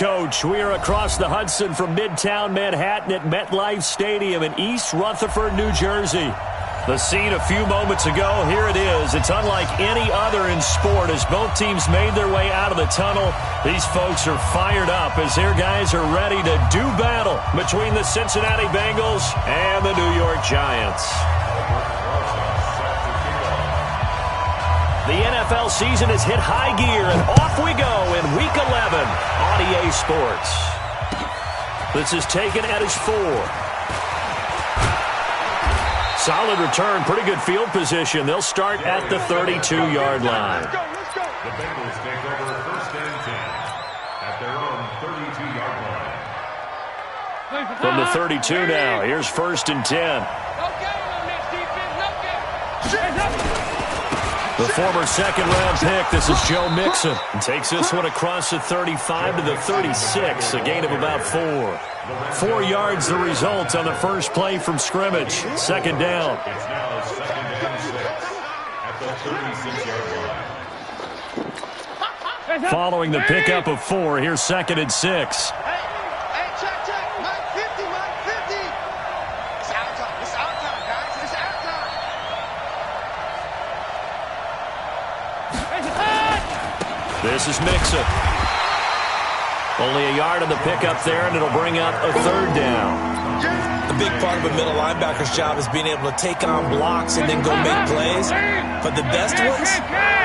Coach. We are across the Hudson from Midtown Manhattan at MetLife Stadium in East Rutherford, New Jersey. The scene a few moments ago, here it is. It's unlike any other in sport as both teams made their way out of the tunnel. These folks are fired up as their guys are ready to do battle between the Cincinnati Bengals and the New York Giants. The NFL season has hit high gear, and off we go in Week 11 on EA Sports. This is taken at his 4. Solid return, pretty good field position. They'll start at the 32-yard line. The Bengals take over first and 10 at their own 32-yard line. From the 32 now, here's first and 10. The former second-round pick, this is Joe Mixon. And takes this one across the 35 to the 36, a gain of about 4. 4 yards the result on the first play from scrimmage. Second down. It's now second and 6 at the 36-yard line. Following the pickup of 4, here's second and 6. This is Mixon. Only a yard on the pickup there, and it'll bring up a third down. A big part of a middle linebacker's job is being able to take on blocks and then go make plays. But the best ones,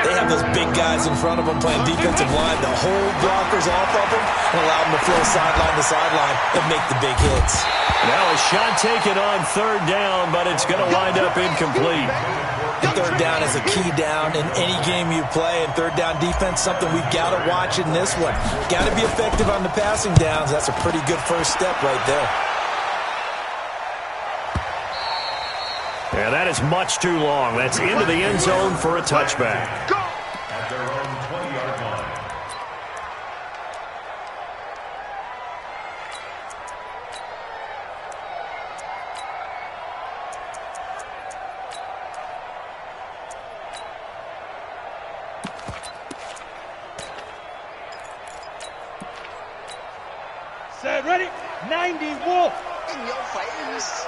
they have those big guys in front of them playing defensive line to hold blockers off of them and allow them to flow sideline to sideline and make the big hits. Now a shot taken on third down, but it's going to wind up incomplete. And third down is a key down in any game you play, and third down defense, something we've got to watch in this one. Got to be effective on the passing downs. That's a pretty good first step right there. Yeah, that is much too long. That's into the end zone for a touchback. At their own 20-yard line. Set, ready, 90 Wolf. In your face.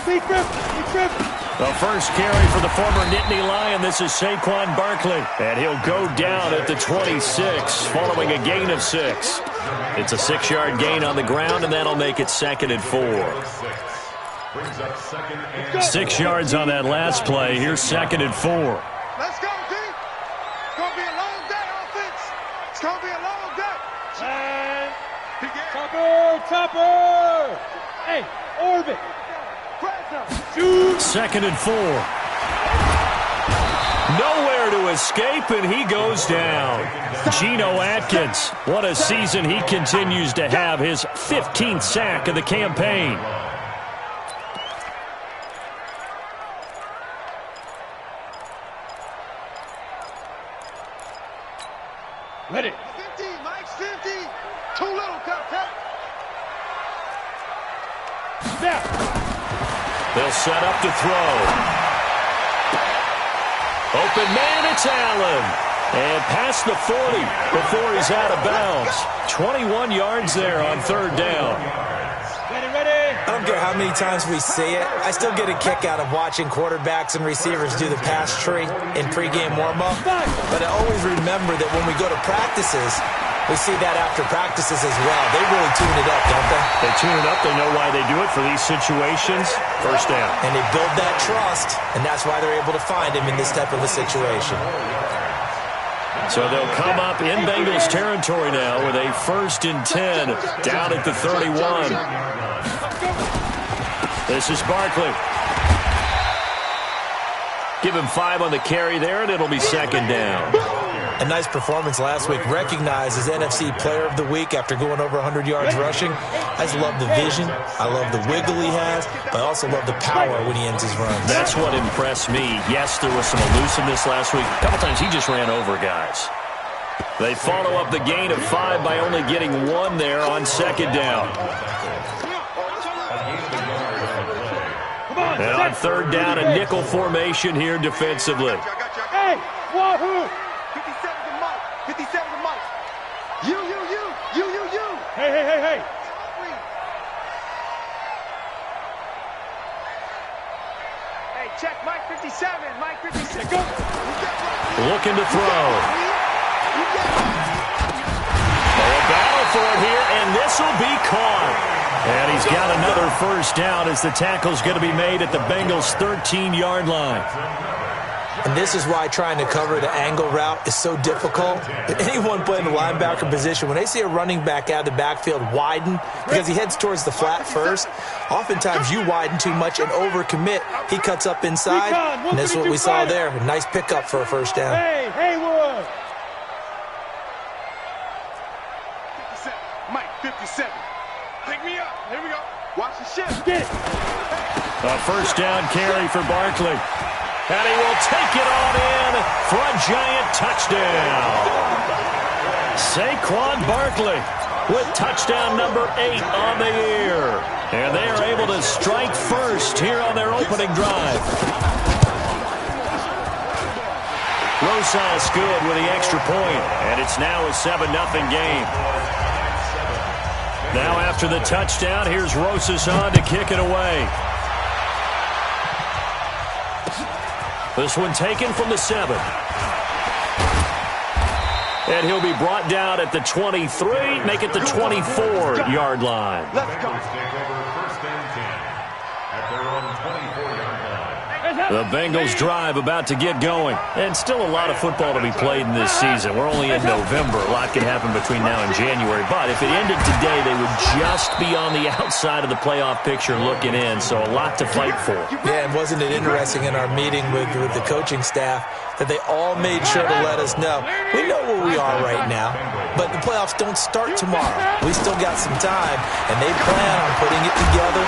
Be tripping. The first carry for the former Nittany Lion. This is Saquon Barkley. And he'll go down at the 26 following a gain of 6. It's a 6-yard gain on the ground, and that'll make it second and 4. 6 yards on that last play. Here's second and 4. Let's go, D. It's going to be a long day, offense. It's going to be a long day. And Topper. Hey, orbit. Second and 4. Nowhere to escape, and he goes down. Geno Atkins, what a season he continues to have. His 15th sack of the campaign. Ready. 50, Mike's 50. Too little, cut. Snap. They'll set up to throw. Open man, it's Allen. And past the 40 before he's out of bounds. 21 yards there on third down. Ready. I don't care how many times we say it, I still get a kick out of watching quarterbacks and receivers do the pass tree in pregame warm-up. But I always remember that when we go to practices, we see that after practices as well. They really tune it up, don't they? They tune it up. They know why they do it for these situations. First down. And they build that trust, and that's why they're able to find him in this type of a situation. So they'll come up in Bengals territory now with a first and 10 down at the 31. This is Barkley. Give him 5 on the carry there, and it'll be second down. A nice performance last week, recognized as NFC Player of the Week after going over 100 yards rushing. I just love the vision. I love the wiggle he has, but I also love the power when he ends his runs. That's what impressed me. Yes, there was some elusiveness last week. A couple times he just ran over guys. They follow up the gain of 5 by only getting 1 there on second down. And on third down, a nickel formation here defensively. Hey, wahoo! 57 to Mike. 57 to Mike. You Hey, hey, hey, hey. Hey, check Mike 57. Mike 57. Go. Looking to throw. A battle for it here, and this will be caught. And he's got another first down as the tackle's going to be made at the Bengals' 13-yard line. And this is why trying to cover the angle route is so difficult. Anyone playing the linebacker position, when they see a running back out of the backfield widen because he heads towards the flat first, oftentimes you widen too much and overcommit. He cuts up inside, and that's what we saw there. A nice pickup for a first down. Hey, Haywood. 57. Mike 57. Pick me up. Here we go. Watch the shift. Get it. A first down carry for Barkley. And he will take it on in for a giant touchdown. Saquon Barkley with touchdown number 8 on the year. And they are able to strike first here on their opening drive. Rosas good with the extra point, and it's now a 7-0 game. Now after the touchdown, here's Rosas on to kick it away. This one taken from the 7. And he'll be brought down at the 23, make it the 24-yard line. Let's go. Take over first and 10 at their own 24-yard line. The Bengals drive about to get going. And still a lot of football to be played in this season. We're only in November. A lot can happen between now and January. But if it ended today, they would just be on the outside of the playoff picture looking in. So a lot to fight for. Yeah, and wasn't it interesting in our meeting with the coaching staff that they all made sure to let us know, we know where we are right now, but the playoffs don't start tomorrow. We still got some time, and they plan on putting it together,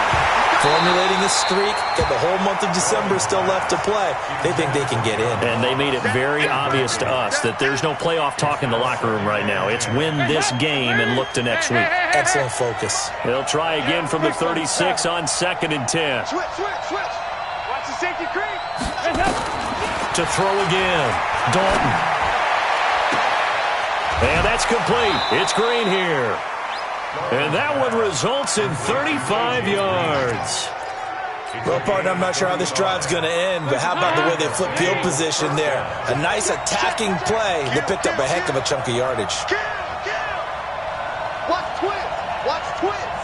formulating a streak, got the whole month of December still left to play. They think they can get in. And they made it very obvious to us that there's no playoff talk in the locker room right now. It's win this game and look to next week. Excellent focus. They'll try again from the 36 on 2nd and 10. Switch. Watch the safety creep. To throw again. Dalton. And that's complete. It's Green here. And that one results in 35 yards. Well, partner, I'm not sure how this drive's going to end, but how about the way they flip field position there? A nice attacking play. They picked up a heck of a chunk of yardage. Kill. Watch twins.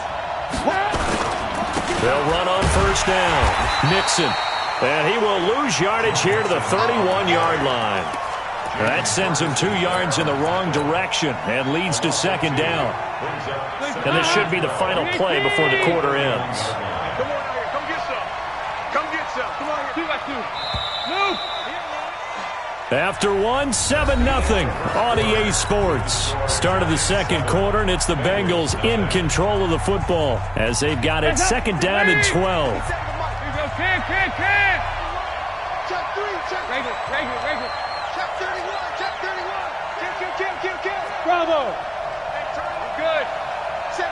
They'll run on first down. Nixon. And he will lose yardage here to the 31-yard line. That sends him 2 yards in the wrong direction and leads to 2nd down. And this should be the final play before the quarter ends. Come on out here. Come get some. Come on here. 2 by 2. Move. After 7-0 on EA Sports. Start of the second quarter, and it's the Bengals in control of the football as they've got it 2nd down and 12. Can. Check 3. Check. Regular. Check 31. Kill. Bravo. Good. Set.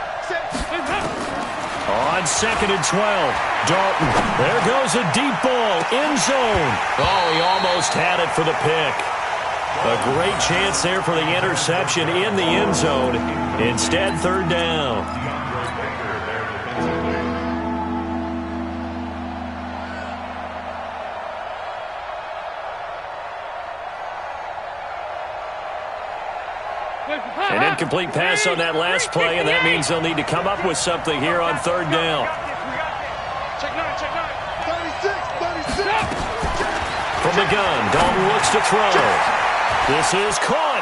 On 2nd and 12, Dalton. There goes a deep ball, end zone. Oh, he almost had it for the pick. A great chance there for the interception in the end zone. Instead, 3rd down. An incomplete pass on that last play, and that means they'll need to come up with something here on 3rd down. Check 9. 36. From the gun, Dalton looks to throw. This is caught,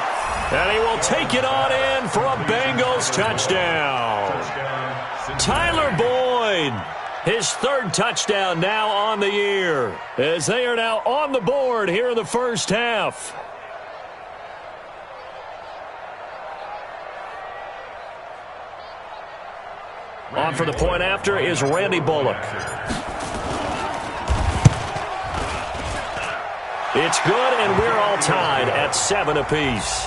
and he will take it on in for a Bengals touchdown. Tyler Boyd, his 3rd touchdown now on the year, as they are now on the board here in the first half. On for the point after is Randy Bullock. It's good, and we're all tied at 7 apiece.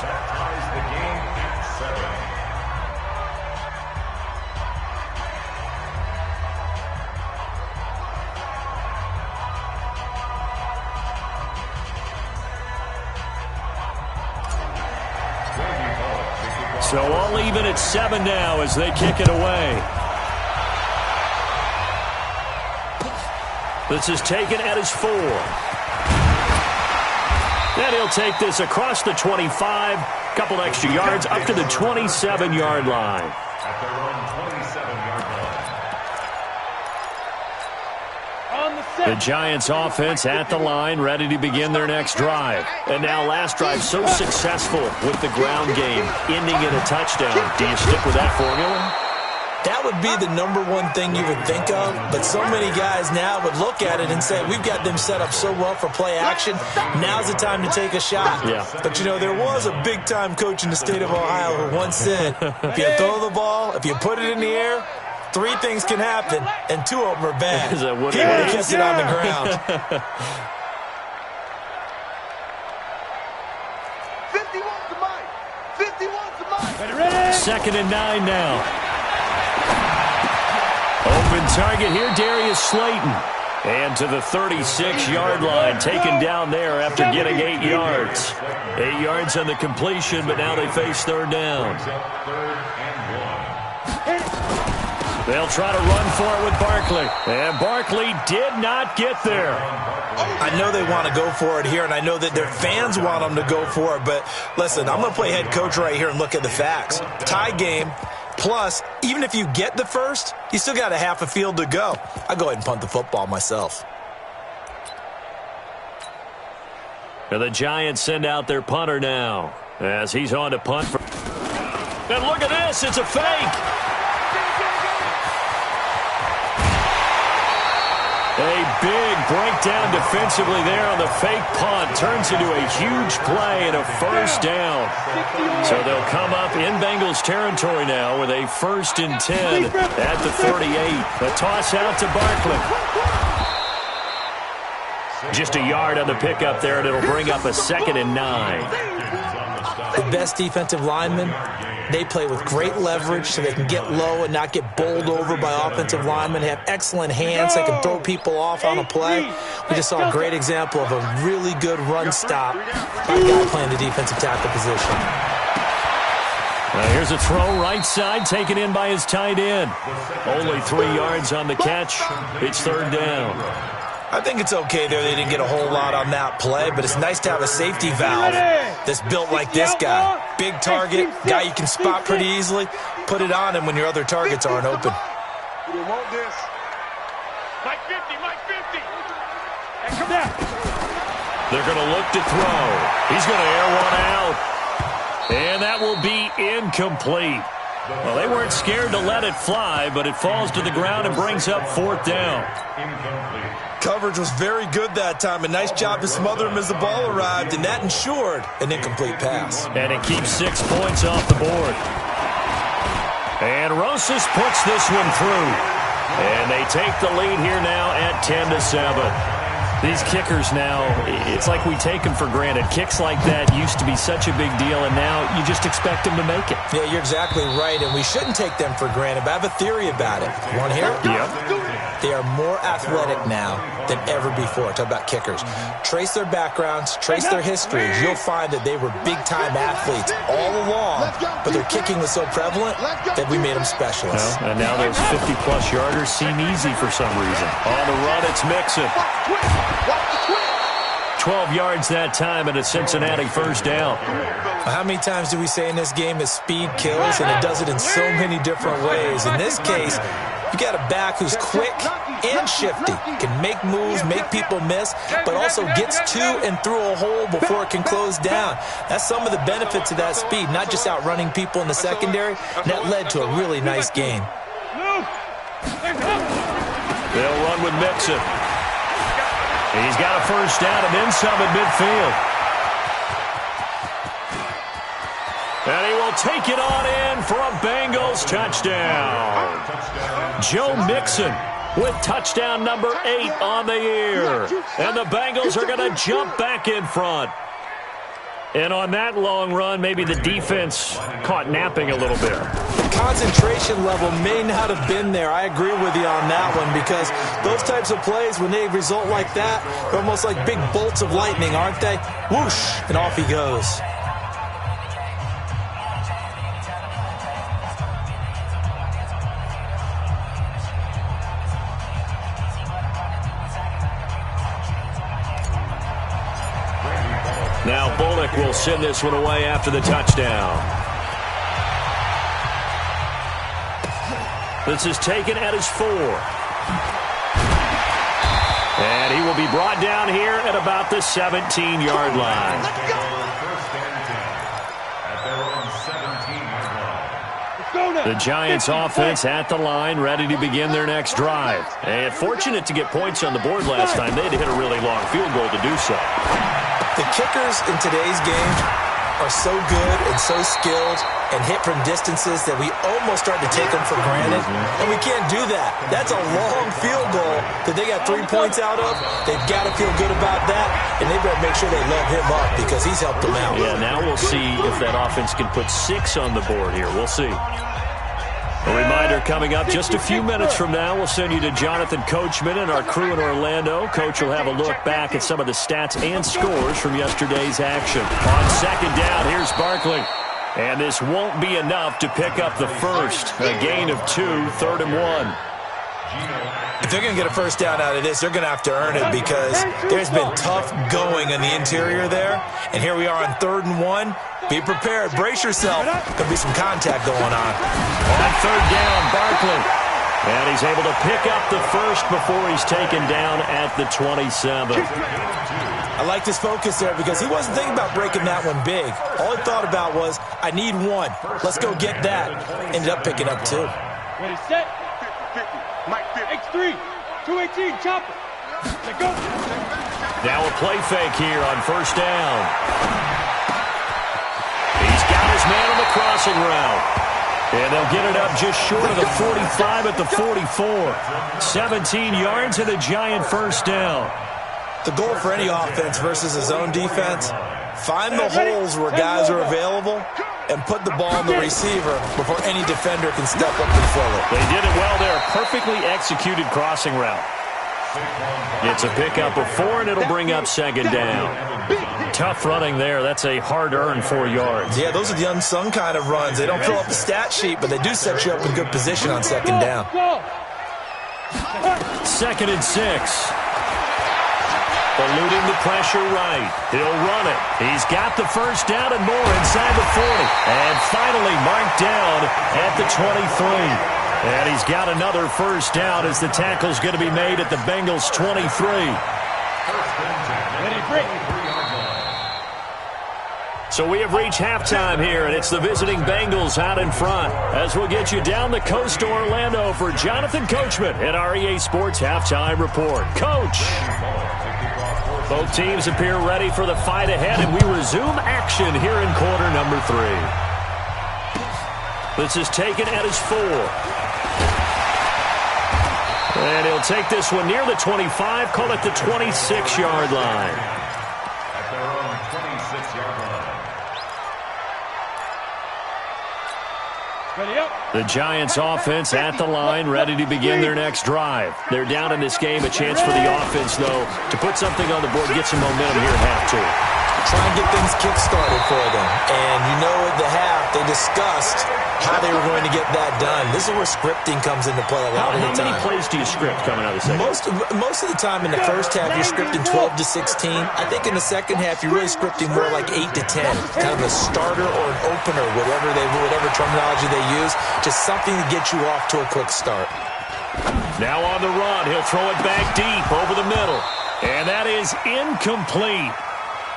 So all even at 7 now as they kick it away. This is taken at his 4. And he'll take this across the 25. Couple extra yards up to the 27-yard line. At their own 27-yard line. The Giants offense at the line, ready to begin their next drive. And now last drive so successful with the ground game, ending in a touchdown. Do you stick with that formula? That would be the #1 thing you would think of, but so many guys now would look at it and say, we've got them set up so well for play action, now's the time to take a shot. Yeah. But, you know, there was a big-time coach in the state of Ohio who once said, if you throw the ball, if you put it in the air, 3 things can happen, and 2 of them are bad. He would have kissed it on the ground. 51's the mic. 51's the mic. 2nd and 9 now. Open target here, Darius Slayton. And to the 36-yard line, taken down there after getting 8 yards. 8 yards on the completion, but now they face 3rd down. They'll try to run for it with Barkley. And Barkley did not get there. I know they want to go for it here, and I know that their fans want them to go for it. But, listen, I'm going to play head coach right here and look at the facts. Tie game. Plus, even if you get the first, you still got a half a field to go. I'll go ahead and punt the football myself. And the Giants send out their punter now as he's on to punt. And look at this. It's a fake. A big breakdown defensively there on the fake punt. Turns into a huge play and a 1st down. So they'll come up in Bengals territory now with a 1st and 10 at the 38. The toss out to Barkley. Just a yard on the pickup there, and it'll bring up a 2nd and 9. The best defensive linemen, they play with great leverage so they can get low and not get bowled over by offensive linemen. They have excellent hands. They can throw people off on a play. We just saw a great example of a really good run stop by a guy playing the defensive tackle position. Here's a throw right side, taken in by his tight end. Only 3 yards on the catch. It's 3rd down. I think it's okay there. They didn't get a whole lot on that play, but it's nice to have a safety valve that's built like this guy. Big target, guy you can spot pretty easily. Put it on him when your other targets aren't open. You want this? Mike 50, Mike 50. Hey, come down. They're going to look to throw. He's going to air one out. And that will be incomplete. Well, they weren't scared to let it fly, but it falls to the ground and brings up 4th down. Coverage was very good that time. A nice job to smother him as the ball arrived, and that ensured an incomplete pass. And it keeps 6 points off the board. And Rosas puts this one through. And they take the lead here now at 10-7. These kickers now, it's like we take them for granted. Kicks like that used to be such a big deal, and now you just expect them to make it. Yeah, you're exactly right, and we shouldn't take them for granted, but I have a theory about it. You want to hear it? Yep. They are more athletic now than ever before. Talk about kickers. Trace their backgrounds, trace their histories. You'll find that they were big-time athletes all along, but their kicking was so prevalent that we made them specialists. Well, and now those 50-plus yarders seem easy for some reason. On the run, it's Mixon. 12 yards that time and a Cincinnati 1st down. How many times do we say in this game that speed kills, and it does it in so many different ways? In this case, you got a back who's quick and shifty, can make moves, make people miss, but also gets to and through a hole before it can close down. That's some of the benefits of that speed, not just outrunning people in the secondary, and that led to a really nice gain. They'll run with Mixon. He's got a 1st down and then some at midfield. And he will take it on in for a Bengals touchdown. Joe Mixon with touchdown number 8 on the year. And the Bengals are going to jump back in front. And on that long run, maybe the defense caught napping a little bit. The concentration level may not have been there. I agree with you on that one, because those types of plays, when they result like that, they're almost like big bolts of lightning, aren't they? Whoosh, and off he goes. Bullock will send this one away after the touchdown. This is taken at his 4. And he will be brought down here at about the 17-yard line. The Giants offense at the line, ready to begin their next drive. And fortunate to get points on the board last time. They had to hit a really long field goal to do so. The kickers in today's game are so good and so skilled and hit from distances that we almost start to take them for granted. And we can't do that. That's a long field goal that they got 3 points out of. They've got to feel good about that, and they better make sure they load him up because he's helped them out. Yeah, now we'll see if that offense can put 6 on the board here. We'll see. A reminder coming up just a few minutes from now. We'll send you to Jonathan Coachman and our crew in Orlando. Coach will have a look back at some of the stats and scores from yesterday's action. On second down, here's Barkley. And this won't be enough to pick up the first. A gain of 2, 3rd and 1. If they're going to get a first down out of this, they're going to have to earn it because there's been tough going in the interior there. And here we are on 3rd and 1. Be prepared. Brace yourself. Could be some contact going on. On 3rd down, Barkley. And he's able to pick up the first before he's taken down at the 27. I like his focus there because he wasn't thinking about breaking that one big. All he thought about was, I need 1. Let's go get that. Ended up picking up 2. Ready, set. X3. 218, chopper. Let go. Now a play fake here on 1st down. He's got his man on the crossing route. And they'll get it up just short of the 45 at the 44. 17 yards and a Giant first down. The goal for any offense versus a zone defense, find the holes where guys are available and put the ball on the receiver before any defender can step up and fill it. They did it well there. Perfectly executed crossing route. It's a pickup of 4, and it'll bring up 2nd down. Tough running there. That's a hard-earned 4 yards. Yeah, those are the unsung kind of runs. They don't fill up the stat sheet, but they do set you up in good position on 2nd down. 2nd and 6. Eluding the pressure right. He'll run it. He's got the first down and more inside the 40. And finally marked down at the 23. And he's got another first down as the tackle's going to be made at the Bengals' 23. So we have reached halftime here, and it's the visiting Bengals out in front. As we'll get you down the coast to Orlando for Jonathan Coachman at our EA Sports Halftime Report. Coach! Both teams appear ready for the fight ahead, and we resume action here in quarter number 3. This is taken at his 4. And he'll take this one near the 25, call it the 26-yard line. At their own 26-yard line. Ready up. The Giants offense at the line, ready to begin their next drive. They're down in this game. A chance for the offense, though, to put something on the board, get some momentum here at half 2. Try and get things kick-started for them. And you know at the half, they discussed how they were going to get that done. This is where scripting comes into play a lot of the time. How many plays do you script coming out of the second? Most of the time in the first half, you're scripting 12 to 16. I think in the second half, you're really scripting more like 8 to 10. Kind of a starter or an opener, whatever terminology they use. Just something to get you off to a quick start. Now on the run, he'll throw it back deep over the middle. And that is incomplete.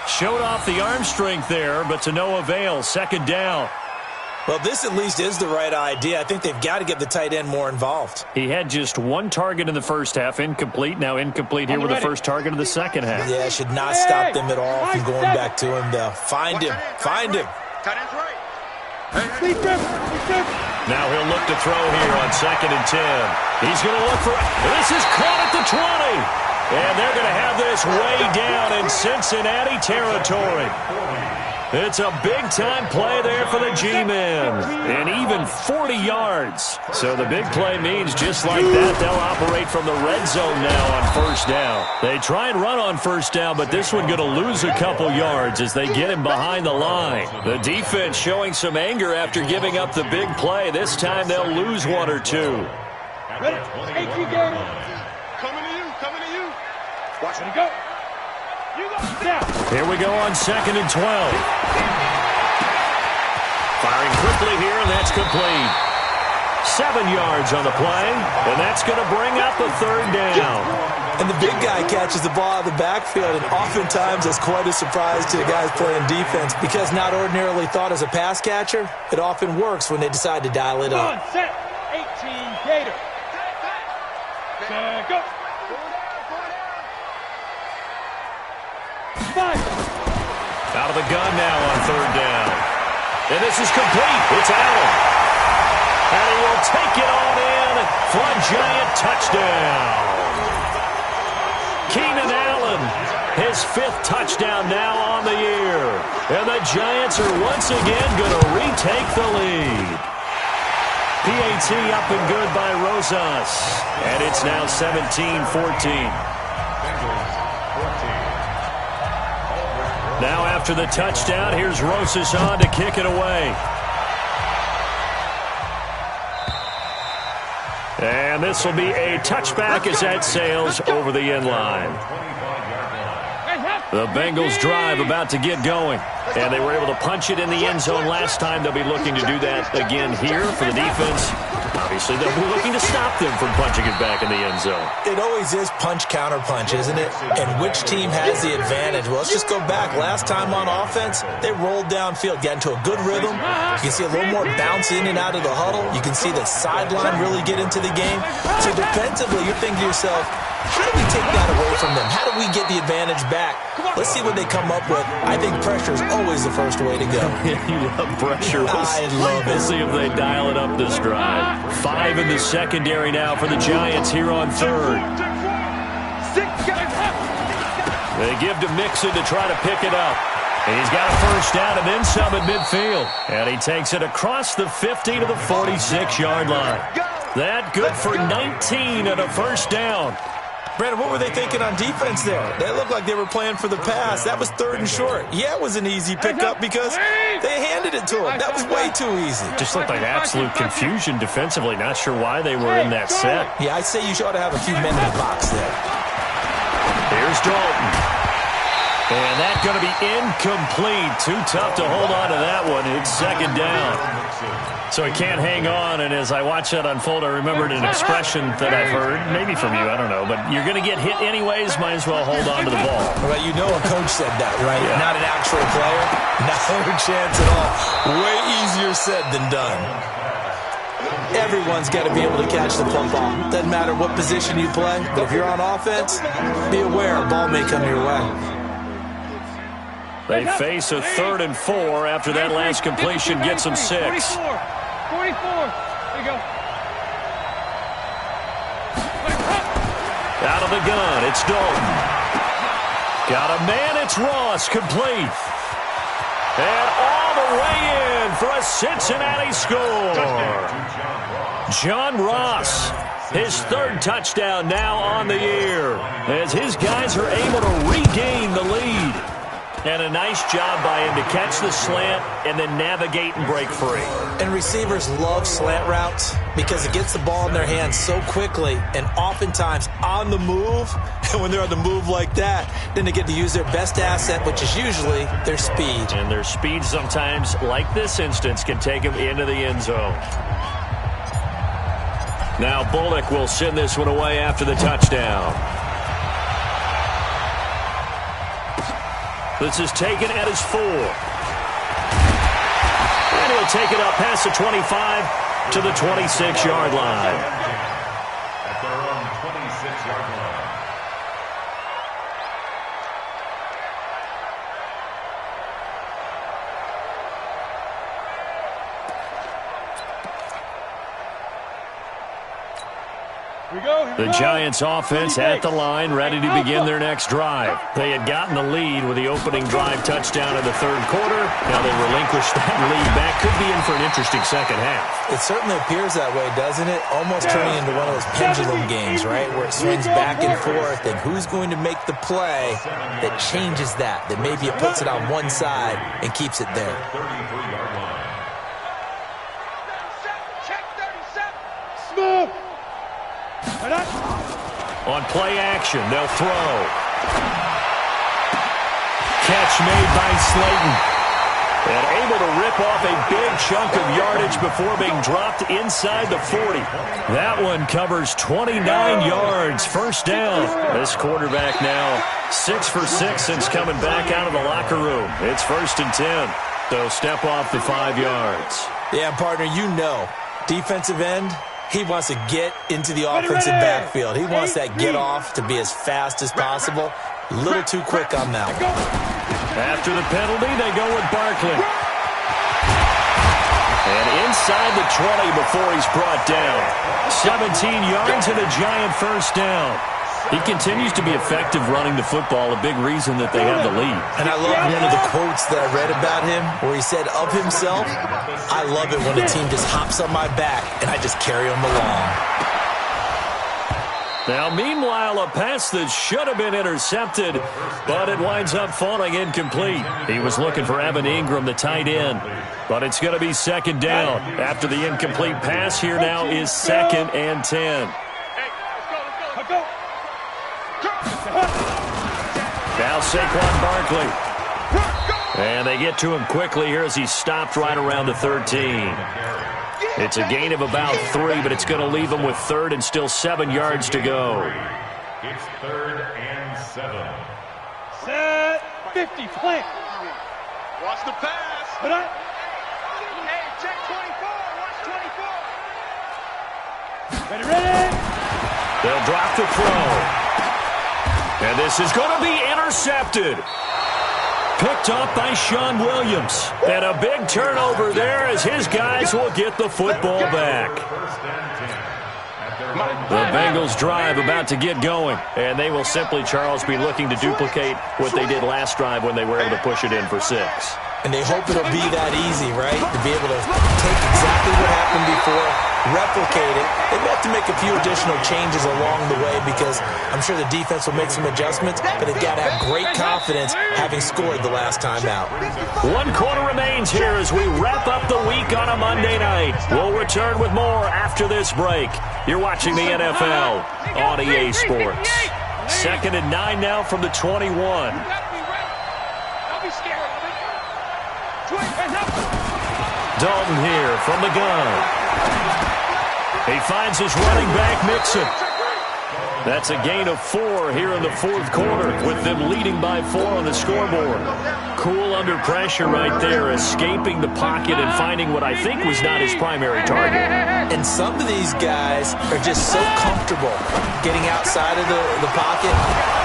Showed off the arm strength there, but to no avail. 2nd down. Well, this at least is the right idea. I think they've got to get the tight end more involved. He had just 1 target in the first half, incomplete. Now incomplete here with the first target of the second half. Yeah, should not stop them at all from going back to him, though. Find him. Find him. Now he'll look to throw here on 2nd and 10. He's going to look for – this is caught at the 20. And they're going to have this way down in Cincinnati territory. It's a big-time play there for the G-men. And even 40 yards. So the big play means just like that, they'll operate from the red zone now on 1st down. They try and run on 1st down, but this one going to lose a couple yards as they get him behind the line. The defense showing some anger after giving up the big play. This time they'll lose 1 or 2. Ready? Coming to you. Watch him go. Here we go on 2nd and 12. Firing quickly here, and that's complete. 7 yards on the play, and that's going to bring up a 3rd down. And the big guy catches the ball out of the backfield, and oftentimes that's quite a surprise to the guys playing defense because not ordinarily thought as a pass catcher, it often works when they decide to dial it up. Set. 18 Gator. Go. 5. Out of the gun now on 3rd down. And this is complete. It's Allen. And he will take it on in. Flood Giant touchdown. Keenan Allen, his 5th touchdown now on the year. And the Giants are once again going to retake the lead. PAT up and good by Rosas. And it's now 17-14. Now after the touchdown, here's Rosas on to kick it away. And this will be a touchback as that sails over the end line. The Bengals drive about to get going. And they were able to punch it in the end zone last time. They'll be looking to do that again here for the defense. Obviously, they'll be looking to stop them from punching it back in the end zone. It always is punch-counter-punch, isn't it? And which team has the advantage? Well, let's just go back. Last time on offense, they rolled downfield, got into a good rhythm. You can see a little more bounce in and out of the huddle. You can see the sideline really get into the game. So defensively, you're thinking to yourself, how do we take that away from them? How do we get the advantage back? Let's see what they come up with. I think pressure is always the first way to go. You love pressure. I love it. We'll see if they dial it up this drive. 5 in the secondary now for the Giants here on 3rd. They give to Mixon to try to pick it up. And he's got a 1st down and then some at midfield. And he takes it across the 50 to the 46-yard line. That good for 19 and a 1st down. Brandon, what were they thinking on defense there? They looked like they were playing for the pass. That was 3rd and short. Yeah, it was an easy pickup because they handed it to him. That was way too easy. Just looked like absolute confusion defensively. Not sure why they were in that set. Yeah, I'd say you ought to have a few men in the box there. Here's Dalton. And that's going to be incomplete. Too tough to hold on to that one. It's 2nd down. So he can't hang on, and as I watched that unfold, I remembered an expression that I've heard, maybe from you, I don't know, but you're going to get hit anyways, might as well hold on to the ball. Well, you know a coach said that, right? Yeah. Not an actual player. No chance at all. Way easier said than done. Everyone's got to be able to catch the football. Doesn't matter what position you play, but if you're on offense, be aware a ball may come your way. They face a 3rd and 4 after that last completion gets them 6. 44. There you go. Out of the gun, it's Dalton. Got a man, it's Ross, complete. And all the way in for a Cincinnati score. John Ross, his 3rd touchdown now on the year, as his guys are able to regain the lead. And a nice job by him to catch the slant and then navigate and break free. And receivers love slant routes because it gets the ball in their hands so quickly and oftentimes on the move. And when they're on the move like that, then they get to use their best asset, which is usually their speed. And their speed sometimes, like this instance, can take them into the end zone. Now Bullock will send this one away after the touchdown. This is taken at his 4. And he'll take it up past the 25 to the 26-yard line. At their own 26-yard line. The Giants offense at the line, ready to begin their next drive. They had gotten the lead with the opening drive touchdown in the 3rd quarter. Now they relinquish that lead back. Could be in for an interesting second half. It certainly appears that way, doesn't it? Almost turning into one of those pendulum games, right? Where it swings back and forth, and who's going to make the play that changes that maybe it puts it on one side and keeps it there. 33-yard line. Check 37. Smooth. On play action, they'll throw. catch made by Slayton. And able to rip off a big chunk of yardage before being dropped inside the 40. That one covers 29 yards. First down. This quarterback now 6 for 6 since coming back out of the locker room. It's 1st and 10. So step off the 5 yards. Yeah, partner, you know, defensive end, he wants to get into the offensive backfield. He wants that get off to be as fast as possible. A little too quick on that one. After the penalty, they go with Barkley. And inside the 20 before he's brought down. 17 yards and a giant first down. He continues to be effective running the football, a big reason that they have the lead. And I love one of the quotes that I read about him where he said of himself, I love it when a team just hops on my back and I just carry them along. Now, meanwhile, a pass that should have been intercepted, but it winds up falling incomplete. He was looking for Evan Ingram, the tight end, but it's going to be 2nd down. After the incomplete pass, here now is 2nd and 10. Now Saquon Barkley. And they get to him quickly here as he's stopped right around the 13. It's a gain of about 3, but it's going to leave him with 3rd and still 7 yards to go. It's 3rd and 7. Set 50, plant. Watch the pass. Put on. Hey, check 24. Watch 24. Ready. They'll drop the throw. And this is going to be intercepted. Picked up by Sean Williams. And a big turnover there as his guys will get the football back. The Bengals drive about to get going. And they will simply, Charles, be looking to duplicate what they did last drive when they were able to push it in for 6. And they hope it'll be that easy, right? To be able to take exactly what happened before, replicate it. They may have to make a few additional changes along the way because I'm sure the defense will make some adjustments, but they've got to have great confidence having scored the last time out. 1 quarter remains here as we wrap up the week on a Monday night. We'll return with more after this break. You're watching the NFL on EA Sports. 2nd and 9 now from the 21. Don't be scared. Dalton here from the gun. He finds his running back, Mixon. That's a gain of 4 here in the 4th quarter with them leading by 4 on the scoreboard. Cool under pressure right there, escaping the pocket and finding what I think was not his primary target. And some of these guys are just so comfortable getting outside of the pocket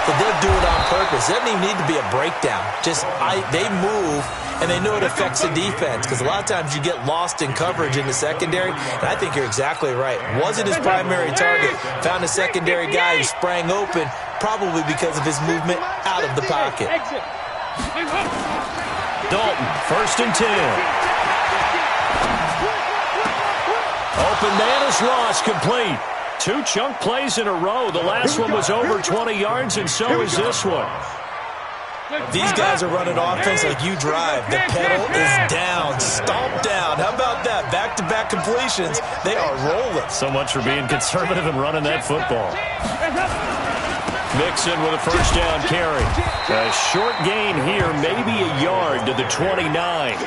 that they'll do it on purpose. It doesn't even need to be a breakdown. They move, and they know it affects the defense because a lot of times you get lost in coverage in the secondary, and I think you're exactly right. Wasn't his primary target. Found a secondary guy who sprang open, probably because of his movement out of the pocket. Dalton, 1st and 10. Open man is lost, complete. 2 chunk plays in a row. The last one was over 20 yards, and so is this one. These guys are running offense like you drive. The pedal is down, stomped down. How about that? Back-to-back completions. They are rolling. So much for being conservative and running that football. Mixon with a 1st down carry. A short gain here, maybe a yard to the 29.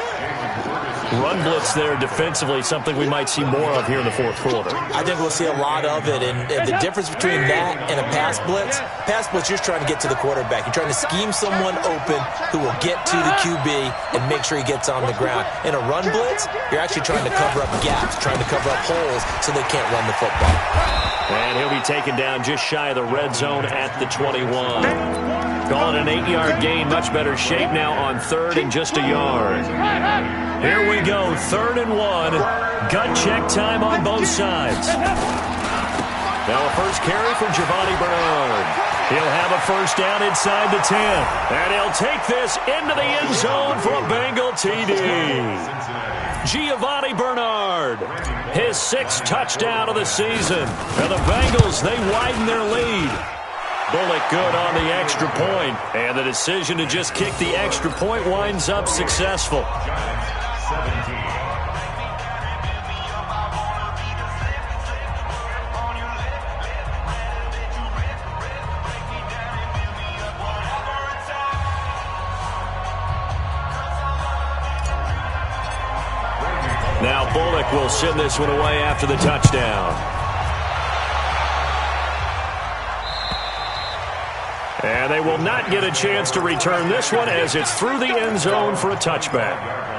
Run blitz there defensively, something we might see more of here in the 4th quarter. I think we'll see a lot of it, and the difference between that and a pass blitz, you're trying to get to the quarterback. You're trying to scheme someone open who will get to the QB and make sure he gets on the ground. In a run blitz, you're actually trying to cover up gaps, trying to cover up holes so they can't run the football. And he'll be taken down just shy of the red zone at the 21. Calling an 8-yard gain, much better shape now on 3rd and just a yard. Here we go, 3rd and 1. Gut check time on both sides. Now a first carry from Giovanni Bernard. He'll have a 1st down inside the 10. And he'll take this into the end zone for a Bengal TD. Giovanni Bernard, his 6th touchdown of the season. And the Bengals, they widen their lead. Bullock good on the extra point. And the decision to just kick the extra point winds up successful. will send this one away after the touchdown. And they will not get a chance to return this one as it's through the end zone for a touchback.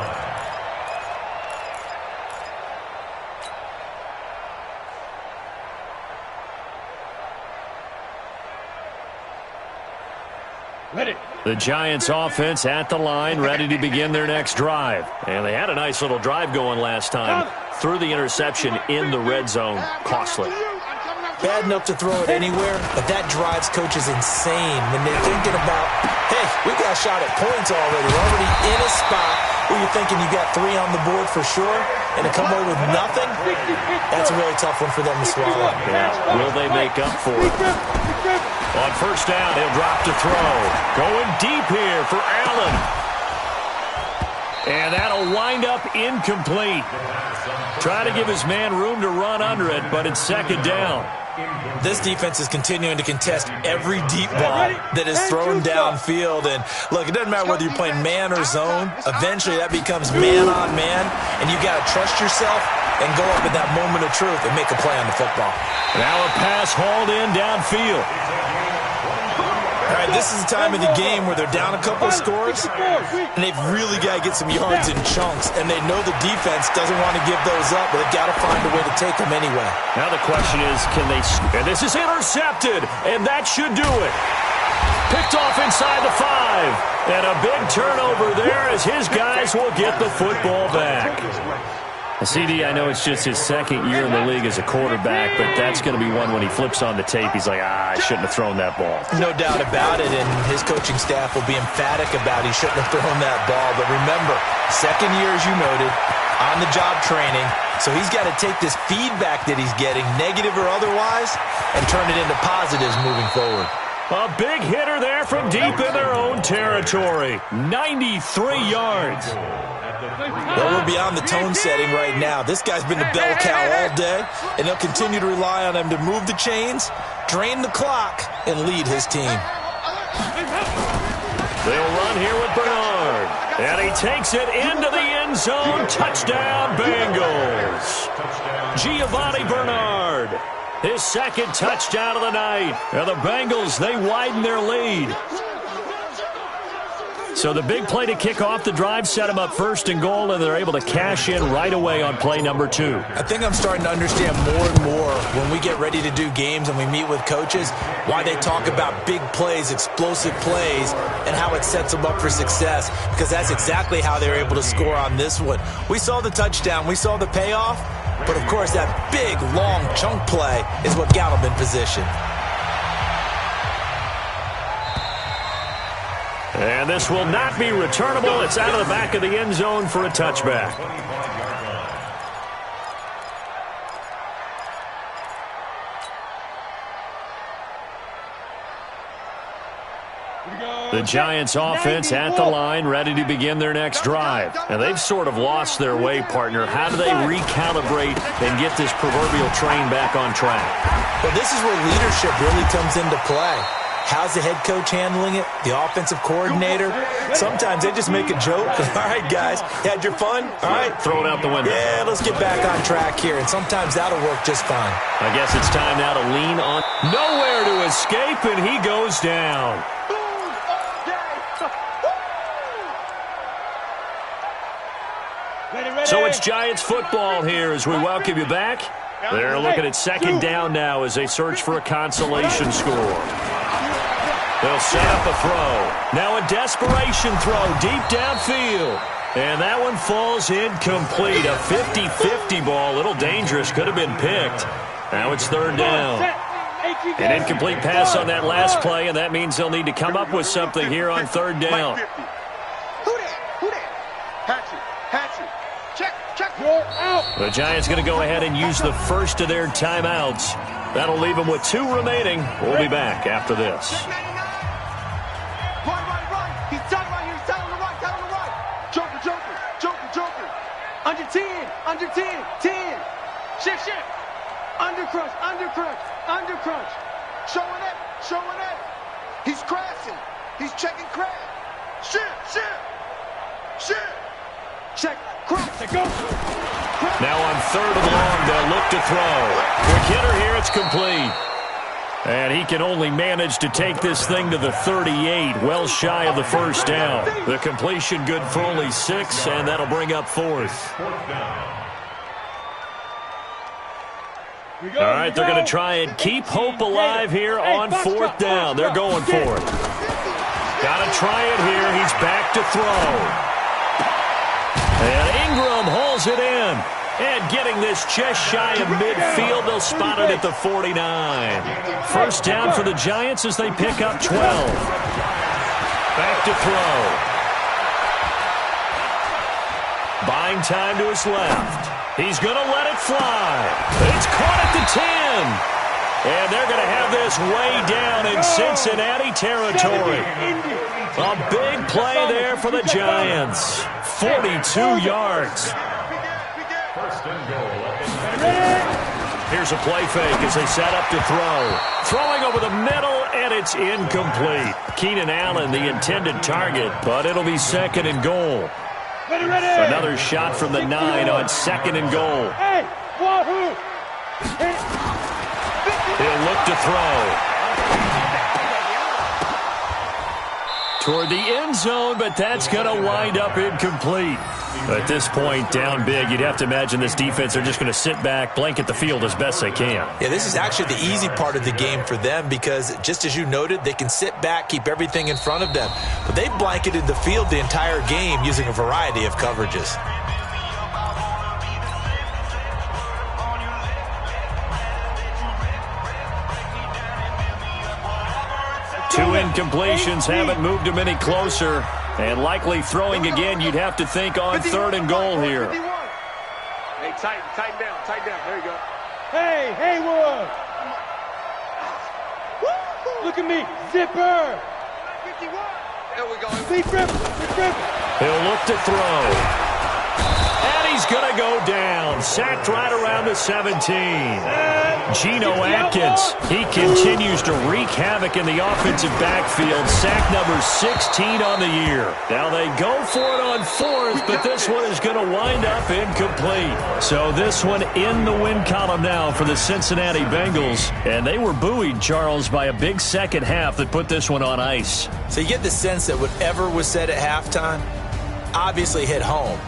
The Giants offense at the line, ready to begin their next drive. And they had a nice little drive going last time. Threw the interception in the red zone. Costly. Bad enough to throw it anywhere, but that drives coaches insane when they're thinking about, hey, we got a shot at points already. We're already in a spot where you're thinking you got 3 on the board for sure, and to come away with nothing, that's a really tough one for them to swallow. Yeah. Will they make up for it? On first down, he'll drop to throw. Going deep here for Allen. And that'll wind up incomplete. Try to give his man room to run under it, but it's second down. This defense is continuing to contest every deep ball that is thrown downfield. And, look, it doesn't matter whether you're playing man or zone. Eventually, that becomes man on man, and you got to trust yourself and go up at that moment of truth and make a play on the football. Now a pass hauled in downfield. All right, this is the time of the game where they're down a couple of scores, and they've really got to get some yards in chunks, and they know the defense doesn't want to give those up, but they've got to find a way to take them anyway. Now the question is, can they... And this is intercepted, and that should do it. Picked off inside the 5, and a big turnover there as his guys will get the football back. CD, I know it's just his second year in the league as a quarterback, but that's going to be one when he flips on the tape. He's like, I shouldn't have thrown that ball. No doubt about it, and his coaching staff will be emphatic about he shouldn't have thrown that ball. But remember, second year, as you noted, on-the-job training, so he's got to take this feedback that he's getting, negative or otherwise, and turn it into positives moving forward. A big hitter there from deep in their own territory. 93 yards. Well, we're beyond the tone setting right now. This guy's been the bell cow all day, and they'll continue to rely on him to move the chains, drain the clock, and lead his team. They'll run here with Bernard. And he takes it into the end zone. Touchdown, Bengals. Giovanni Bernard. His second touchdown of the night. And the Bengals, they widen their lead. So the big play to kick off the drive set them up first and goal, and they're able to cash in right away on play number 2. I think I'm starting to understand more and more when we get ready to do games and we meet with coaches why they talk about big plays, explosive plays, and how it sets them up for success, because that's exactly how they were able to score on this one. We saw the touchdown. We saw the payoff. But, of course, that big, long chunk play is what got them in position. And this will not be returnable. It's out of the back of the end zone for a touchback. The Giants offense at the line, ready to begin their next drive. And they've sort of lost their way, partner. How do they recalibrate and get this proverbial train back on track? Well, this is where leadership really comes into play. How's the head coach handling it? The offensive coordinator? Sometimes they just make a joke. All right, guys, had your fun? All right. Throw it out the window. Yeah, let's get back on track here. And sometimes that'll work just fine. I guess it's time now to lean on. Nowhere to escape, and he goes down. So it's Giants football here as we welcome you back. They're looking at second down now as they search for a consolation score. They'll set up a throw. Now a desperation throw deep downfield. And that one falls incomplete. A 50-50 ball. A little dangerous. Could have been picked. Now it's third down. An incomplete pass on that last play, and that means they'll need to come up with something here on third down. The Giants going to go ahead and use the first of their timeouts. That'll leave them with 2 remaining. We'll be back after this. Right. He's tight right here. He's tight on the right. Joker. Under 10. 10. Shift. Under crunch. Showing it. He's crashing. He's checking crash. Shift. Check. Cross. Go. Now on 3rd and long, they'll look to throw. Quick hitter here, it's complete. And he can only manage to take this thing to the 38, well shy of the first down. The completion good for only 6, and that'll bring up 4th. All right, they're going to try and keep hope alive here on 4th down. They're going for it. Got to try it here. He's back to throw. And Ingram hauls it in. And getting this just shy of midfield, they'll spot it at the 49. First down for the Giants as they pick up 12. Back to throw. Buying time to his left. He's going to let it fly. It's caught at the 10. And they're going to have this way down in Cincinnati territory. A big play there for the Giants. 42 yards. Here's a play fake as they set up to throw. Throwing over the middle, and it's incomplete. Keenan Allen, the intended target, but it'll be 2nd and goal. Another shot from the 9 on 2nd and goal. He'll look to throw. Toward the end zone, but that's going to wind up incomplete. At this point, down big, you'd have to imagine this defense are just going to sit back, blanket the field as best they can. Yeah, this is actually the easy part of the game for them because, just as you noted, they can sit back, keep everything in front of them. But they blanketed the field the entire game using a variety of coverages. 2 incompletions haven't moved him any closer. And likely throwing again, you'd have to think on 3rd and goal here. Hey, tighten down. There you go. Hey, Haywood. Look at me, zipper. 51. There we go. Big grip. He'll look to throw. And he's going to go down. Sacked right around the 17. Geno Atkins, he continues to wreak havoc in the offensive backfield. Sack number 16 on the year. Now they go for it on 4th, but this one is going to wind up incomplete. So this one in the win column now for the Cincinnati Bengals. And they were buoyed, Charles, by a big second half that put this one on ice. So you get the sense that whatever was said at halftime obviously hit home.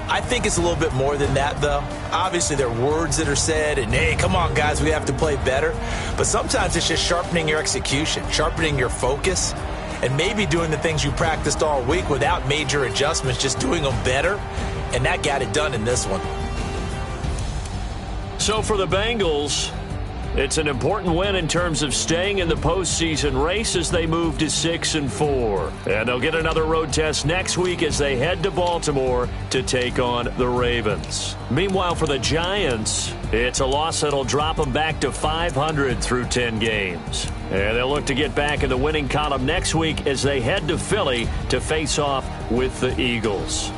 I think it's a little bit more than that, though. Obviously, there are words that are said, and, hey, come on, guys, we have to play better. But sometimes it's just sharpening your execution, sharpening your focus, and maybe doing the things you practiced all week without major adjustments, just doing them better. And that got it done in this one. So for the Bengals, it's an important win in terms of staying in the postseason race as they move to 6-4. And they'll get another road test next week as they head to Baltimore to take on the Ravens. Meanwhile, for the Giants, it's a loss that'll drop them back to 500 through 10 games. And they'll look to get back in the winning column next week as they head to Philly to face off with the Eagles.